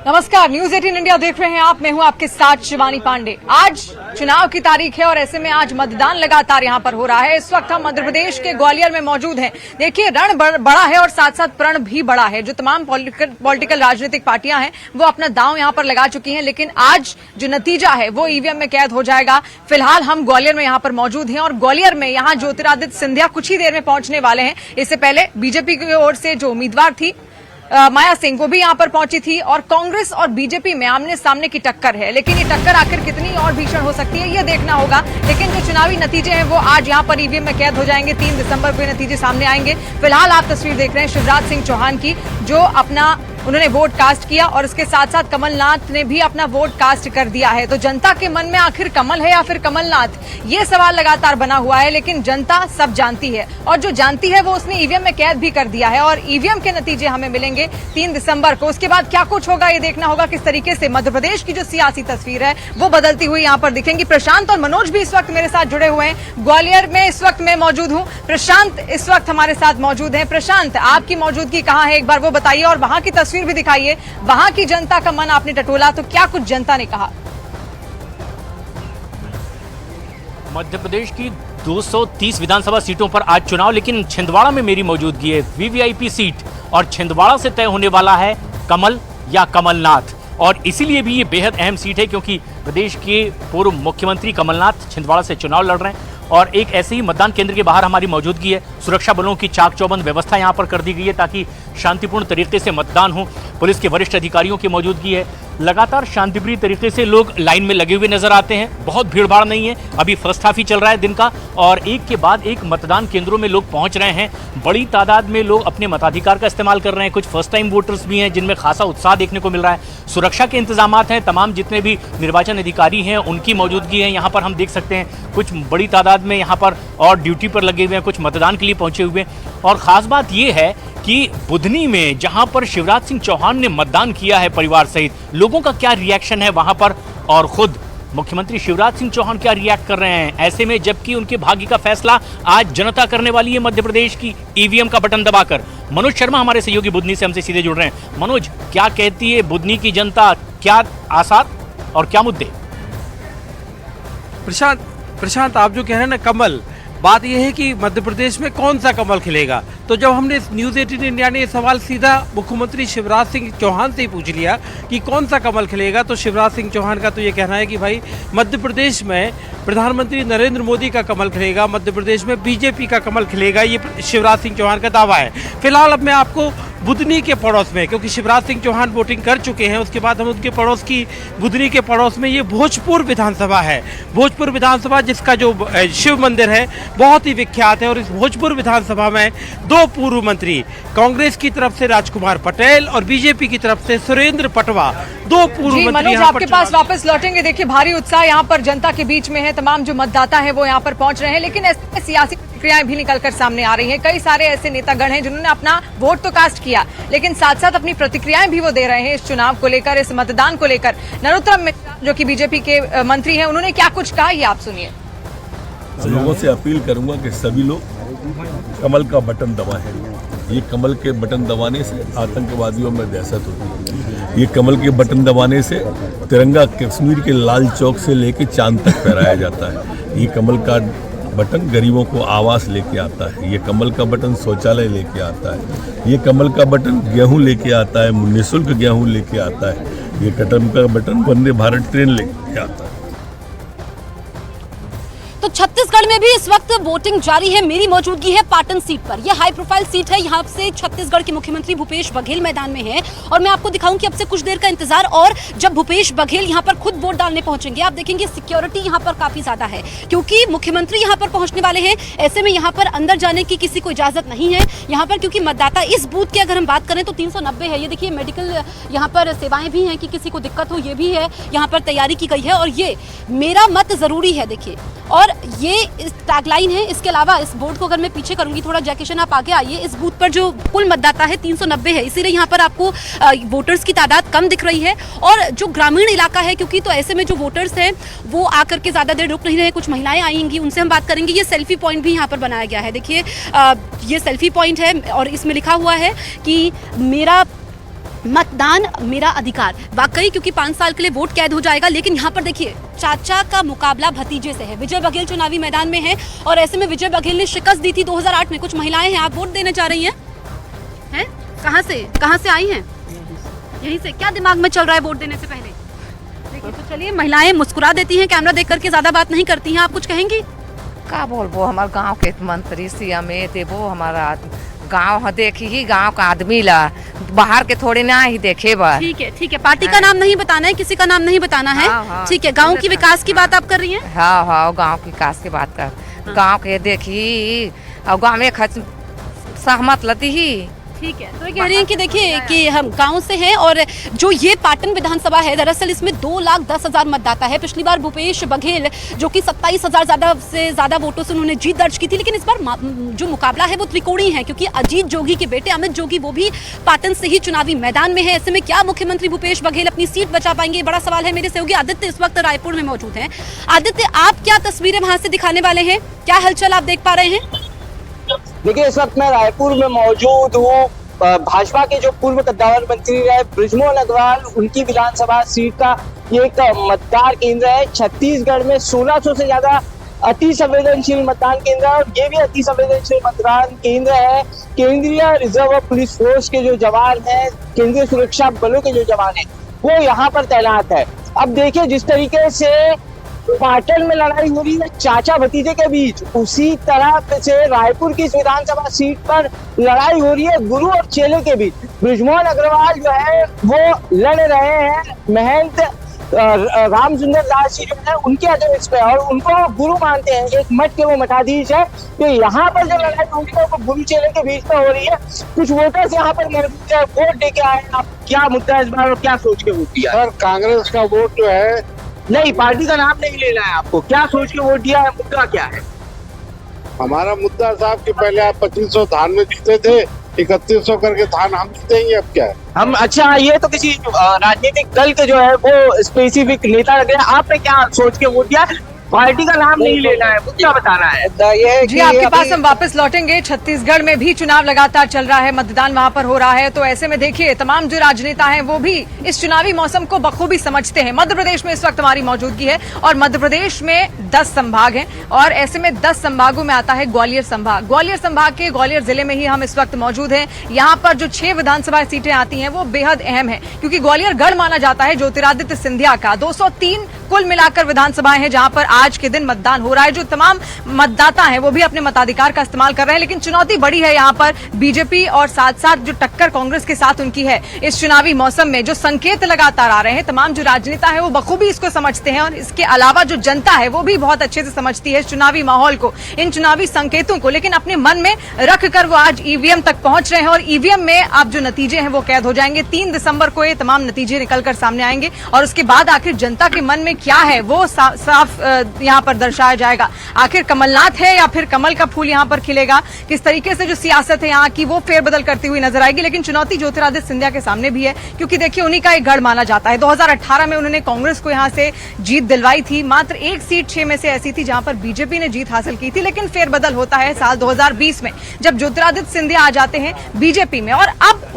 नमस्कार, news 18 India देख रहे हैं आप। मैं हूं आपके साथ शिवानी पांडे। आज चुनाव की तारीख है और ऐसे में आज मतदान लगातार यहां पर हो रहा है। इस वक्त हम मध्य प्रदेश के ग्वालियर में मौजूद हैं। देखिए, रण बड़ा है और साथ साथ प्रण भी बड़ा है। जो तमाम पॉलिटिकल राजनीतिक पार्टियां हैं वो अपना दांव यहां पर लगा चुकी हैं, लेकिन आज जो नतीजा है वो ईवीएम में कैद हो जाएगा। फिलहाल हम ग्वालियर में यहां पर मौजूद हैं और ग्वालियर में यहां ज्योतिरादित्य सिंधिया कुछ ही देर में पहुंचने वाले हैं। इससे पहले बीजेपी की ओर से जो उम्मीदवार थी माया सिंह, वो भी यहां पर पहुंची थी और कांग्रेस और बीजेपी में आमने सामने की टक्कर है। लेकिन ये टक्कर आखिर कितनी और भीषण हो सकती है ये देखना होगा। लेकिन जो चुनावी नतीजे हैं वो आज यहां पर ईवीएम में कैद हो जाएंगे। 3 दिसंबर को ये नतीजे सामने आएंगे। फिलहाल आप तस्वीर देख रहे हैं शिवराज सिंह चौहान की, जो उन्होंने वोट कास्ट किया और इसके साथ साथ कमलनाथ ने भी अपना वोट कास्ट कर दिया है। तो जनता के मन में आखिर कमल है या फिर कमलनाथ, ये सवाल लगातार बना हुआ है। लेकिन जनता सब जानती है और जो जानती है वो उसने ईवीएम में कैद भी कर दिया है और ईवीएम के नतीजे हमें मिलेंगे 3 दिसंबर को। उसके बाद क्या कुछ होगा ये देखना होगा। किस तरीके से मध्य प्रदेश की जो सियासी तस्वीर है वो बदलती हुई यहाँ पर दिखेंगी। प्रशांत और मनोज भी इस वक्त मेरे साथ जुड़े हुए हैं। ग्वालियर में इस वक्त मैं मौजूद हूँ। प्रशांत इस वक्त हमारे साथ मौजूद है। प्रशांत, आपकी मौजूदगी कहाँ है एक बार वो बताइए और वहां की तस्वीर भी दिखाइए। वहां की जनता का मन आपने टटोला तो क्या कुछ जनता ने कहा? मध्य प्रदेश की 230 विधानसभा सीटों पर आज चुनाव, लेकिन छिंदवाड़ा में मेरी मौजूदगी है। वीवीआईपी सीट और छिंदवाड़ा से तय होने वाला है कमल या कमलनाथ। और इसीलिए भी ये बेहद अहम सीट है क्योंकि प्रदेश के पूर्व मुख्यमंत्री कमलनाथ छिंदवाड़ा से चुनाव लड़ रहे हैं और एक ऐसे ही मतदान केंद्र के बाहर हमारी मौजूदगी है। सुरक्षा बलों की चाक चौबंद व्यवस्था यहाँ पर कर दी गई है ताकि शांतिपूर्ण तरीके से मतदान हो। पुलिस के वरिष्ठ अधिकारियों की मौजूदगी है। लगातार शांतिप्रिय तरीके से लोग लाइन में लगे हुए नजर आते हैं। बहुत भीड़भाड़ नहीं है। अभी फर्स्ट हाफ ही चल रहा है दिन का और एक के बाद एक मतदान केंद्रों में लोग पहुंच रहे हैं। बड़ी तादाद में लोग अपने मताधिकार का इस्तेमाल कर रहे हैं। कुछ फर्स्ट टाइम वोटर्स भी हैं जिनमें खासा उत्साह देखने को मिल रहा है। सुरक्षा के इंतजाम हैं। तमाम जितने भी निर्वाचन अधिकारी हैं उनकी मौजूदगी है। यहाँ पर हम देख सकते हैं कुछ बड़ी तादाद में यहाँ पर और ड्यूटी पर लगे हुए हैं, कुछ मतदान के लिए पहुंचे हुए हैं। और खास बात यह है कि बुधनी में जहां पर शिवराज सिंह चौहान ने मतदान किया है परिवार सहित, लोगों का क्या रिएक्शन है वहां पर और खुद मुख्यमंत्री शिवराज सिंह चौहान क्या रिएक्ट कर रहे हैं ऐसे में, जबकि उनके भाग्य का फैसला आज जनता करने वाली है मध्य प्रदेश की ईवीएम का बटन दबाकर। मनोज शर्मा हमारे सहयोगी बुधनी से हमसे सीधे जुड़ रहे हैं। मनोज, क्या कहती है बुधनी की जनता, क्या आसार और क्या मुद्दे? प्रशांत, आप जो कह रहे हैं ना कमल, बात यह है कि मध्य प्रदेश में कौन सा कमल खिलेगा। तो जब हमने न्यूज़ 18 इंडिया ने ये सवाल सीधा मुख्यमंत्री शिवराज सिंह चौहान से ही पूछ लिया कि कौन सा कमल खिलेगा, तो शिवराज सिंह चौहान का तो ये कहना है कि भाई मध्य प्रदेश में प्रधानमंत्री नरेंद्र मोदी का कमल खिलेगा, मध्य प्रदेश में बीजेपी का कमल खिलेगा। ये शिवराज सिंह चौहान का दावा है। फिलहाल अब मैं आपको बुधनी के पड़ोस में, क्योंकि शिवराज सिंह चौहान वोटिंग कर चुके हैं, उसके बाद हम उनके पड़ोस की बुधनी के पड़ोस में ये भोजपुर विधानसभा है। भोजपुर विधानसभा जिसका जो शिव मंदिर है बहुत ही विख्यात है और इस भोजपुर विधानसभा में 2 पूर्व मंत्री, कांग्रेस की तरफ से राजकुमार पटेल और बीजेपी की तरफ से सुरेंद्र पटवा, 2 पूर्व मंत्री मनोज आपके पास वापस लौटेंगे। देखिए, भारी उत्साह यहाँ पर जनता के बीच में है। तमाम जो मतदाता है वो यहाँ पर पहुंच रहे हैं, लेकिन ऐसे सियासी प्रतिक्रियाएं भी निकलकर सामने आ रही हैं। कई सारे ऐसे नेतागण हैं जिन्होंने अपना वोट तो कास्ट किया, लेकिन साथ साथ अपनी प्रतिक्रियाएं भी वो दे रहे हैं इस चुनाव को लेकर, इस मतदान को लेकर। नरोत्तम मिश्रा जो कि बीजेपी के मंत्री हैं, उन्होंने क्या कुछ कहा ये आप सुनिए। लोगों से अपील करूंगा कि सभी लोग कमल का बटन दबाएं। ये कमल के बटन दबाने से आतंकवादियों में दहशत होती है। ये कमल के बटन दबाने से तिरंगा कश्मीर के लाल चौक से लेके चांद तक फहराया जाता है। ये कमल का बटन गरीबों को आवास लेके आता है। ये कमल का बटन शौचालय लेके आता है। ये कमल का बटन गेहूं लेके आता है, निःशुल्क गेहूं लेके आता है। ये कमल का बटन वंदे भारत ट्रेन लेके आता है। तो छत्तीसगढ़ में भी इस वक्त वोटिंग जारी है। मेरी मौजूदगी है पाटन सीट पर। यह हाई प्रोफाइल सीट है। यहाँ से छत्तीसगढ़ के मुख्यमंत्री भूपेश बघेल मैदान में हैं और मैं आपको दिखाऊं कि अब से कुछ देर का इंतजार, और जब भूपेश बघेल यहाँ पर खुद वोट डालने पहुंचेंगे आप देखेंगे सिक्योरिटी यहाँ पर काफी ज्यादा है क्योंकि मुख्यमंत्री यहाँ पर पहुंचने वाले हैं। ऐसे में यहाँ पर अंदर जाने की किसी को इजाजत नहीं है यहाँ पर, क्योंकि मतदाता इस बूथ की अगर हम बात करें तो 390 है। ये देखिए, मेडिकल यहाँ पर सेवाएं भी हैं कि किसी को दिक्कत हो, ये भी है। यहाँ पर तैयारी की गई है और ये मेरा मत जरूरी है देखिए, और ये टैगलाइन है। इसके अलावा इस बोर्ड को अगर मैं पीछे करूंगी थोड़ा, जैकेशन आप आगे आइए, इस बूथ पर जो कुल मतदाता है 390 है, इसीलिए यहाँ पर आपको वोटर्स की तादाद कम दिख रही है। और जो ग्रामीण इलाका है, क्योंकि तो ऐसे में जो वोटर्स हैं वो आकर के ज्यादा देर रुक नहीं रहे। कुछ महिलाएं आएंगी, उनसे हम बात करेंगे। ये सेल्फी पॉइंट भी यहाँ पर बनाया गया है। देखिए, ये सेल्फी पॉइंट है और इसमें लिखा हुआ है कि मेरा मतदान मेरा अधिकार, वाकई क्योंकि 5 साल के लिए वोट कैद हो जाएगा। लेकिन यहाँ पर देखिए, चाचा का मुकाबला भतीजे से है। विजय बघेल चुनावी मैदान में है और ऐसे में विजय बघेल ने शिकस्त दी थी 2008 में। कुछ महिलाएं हैं, आप वोट देने जा रही हैं? हैं? कहाँ से आई हैं? यहीं से। क्या दिमाग में चल रहा है वोट देने से पहले? देखिए, तो चलिए, महिलाएं मुस्कुरा देती हैं, कैमरा देख करके ज्यादा बात नहीं करती हैं। आप कुछ कहेंगी? का बोलबो, हमारे गांव के मंत्री सीएम देबो, हमारा गांव देखी ही, गांव का आदमी ला, बाहर के थोड़े ना ही देखे बा। ठीक है, पार्टी का नाम नहीं बताना है, किसी का नाम नहीं बताना है। हाँ। ठीक है, गांव की विकास की बात आप कर रही हैं? हाँ, गांव की विकास की बात कर, गांव के देखी और गांव में सहमत लती ही। ठीक है, तो ये कह रही हैं कि देखिए कि हम गांव से हैं और जो ये पाटन विधानसभा है, दरअसल इसमें 2,10,000 मतदाता है। पिछली बार भूपेश बघेल जो कि 27,000 से ज्यादा वोटों से उन्होंने जीत दर्ज की थी, लेकिन इस बार जो मुकाबला है वो त्रिकोणीय है, क्योंकि अजीत जोगी के बेटे अमित जोगी वो भी पाटन से ही चुनावी मैदान में है। ऐसे में क्या मुख्यमंत्री भूपेश बघेल अपनी सीट बचा पाएंगे, बड़ा सवाल है। मेरे सहयोगी आदित्य इस वक्त रायपुर में मौजूद है। आदित्य, आप क्या तस्वीरें वहां से दिखाने वाले हैं, क्या हलचल आप देख पा रहे हैं? देखिए, इस वक्त मैं रायपुर में मौजूद हूँ। भाजपा के जो पूर्व कद्दावर मंत्री रहे बृजमोहन अग्रवाल, उनकी विधानसभा सीट का ये एक मतदान केंद्र है। छत्तीसगढ़ में 1600 से ज्यादा अति संवेदनशील मतदान केंद्र है और ये भी अति संवेदनशील मतदान केंद्र है। केंद्रीय रिजर्व पुलिस फोर्स के जो जवान हैं, केंद्रीय सुरक्षा बलों के जो जवान हैं, वो यहाँ पर तैनात है। अब देखिए, जिस तरीके से पाटन में लड़ाई हो रही है चाचा भतीजे के बीच, उसी तरह से रायपुर की इस विधानसभा सीट पर लड़ाई हो रही है गुरु और चेले के बीच। बृजमोहन अग्रवाल जो है वो लड़ रहे हैं महंत राम सुंदर दास जी जो है उनके आदेश पे, और उनको गुरु मानते हैं। एक मठ के वो मठाधीश है। तो यहाँ पर जो लड़ाई हो रही है वो गुरु चेले के बीच में हो रही है। कुछ वोटर्स यहाँ पर मौजूद है, वोट दे के आए। आप क्या मुद्दा है इस बार और क्या सोच के वोट दिया? सर, कांग्रेस का वोट जो है, नहीं, पार्टी का नाम नहीं लेना है आपको। क्या सोच के वोट दिया है, मुद्दा क्या है? हमारा मुद्दा साहब कि पहले आप 2500 धान में जीते थे, 3100 करके धान हम जीतेंगे, अब क्या है? हम, अच्छा, ये तो किसी राजनीतिक दल के जो है वो स्पेसिफिक नेता लग रहे हैं। आपने क्या सोच के वोट दिया? पार्टी का नाम नहीं लेना है, मुद्दा बताना है। जी, आपके पास हम वापस लौटेंगे। छत्तीसगढ़ में भी चुनाव लगातार चल रहा है, मतदान वहां पर हो रहा है। तो ऐसे में देखिए, तमाम जो राजनेता हैं वो भी इस चुनावी मौसम को बखूबी समझते हैं। मध्य प्रदेश में इस वक्त हमारी मौजूदगी है और मध्य प्रदेश में 10 संभाग हैं और ऐसे में 10 संभागों में आता है ग्वालियर संभाग। ग्वालियर संभाग के ग्वालियर जिले में ही हम इस वक्त मौजूद हैं। यहाँ पर जो 6 विधानसभा सीटें आती हैं वो बेहद अहम है, क्योंकि ग्वालियर गढ़ माना जाता है ज्योतिरादित्य सिंधिया का। 203 कुल मिलाकर विधानसभाएं हैं जहां पर आज के दिन मतदान हो रहा है। जो तमाम मतदाता हैं वो भी अपने मताधिकार का इस्तेमाल कर रहे हैं, लेकिन चुनौती बड़ी है यहाँ पर बीजेपी और साथ साथ जो टक्कर कांग्रेस के साथ उनकी है। इस चुनावी मौसम में जो संकेत लगातार आ रहे हैं, तमाम जो राजनेता है वो बखूबी इसको समझते हैं और इसके अलावा जो जनता है वो भी बहुत अच्छे से समझती है इस चुनावी माहौल को, इन चुनावी संकेतों को, लेकिन अपने मन में रख कर वो आज ईवीएम तक पहुंच रहे हैं और ईवीएम में अब जो नतीजे हैं वो कैद हो जाएंगे। 3 दिसंबर को ये तमाम नतीजे निकलकर सामने आएंगे और उसके बाद आखिर जनता के मन में क्या है वो साफ यहाँ पर दर्शाया जाएगा। आखिर कमलनाथ है या फिर कमल का फूल यहाँ पर खिलेगा, किस तरीके से जो सियासत है यहाँ की वो फेरबदल करती हुई नजर आएगी। लेकिन चुनौती ज्योतिरादित्य सिंधिया के सामने भी है, क्योंकि देखिए उन्हीं का एक गढ़ माना जाता है। 2018 में उन्होंने कांग्रेस को यहाँ से जीत दिलवाई थी। मात्र एक सीट 6 में से ऐसी थी जहां पर बीजेपी ने जीत हासिल की थी, लेकिन फेरबदल होता है साल 2020 में, जब ज्योतिरादित्य सिंधिया आ जाते हैं बीजेपी में और अब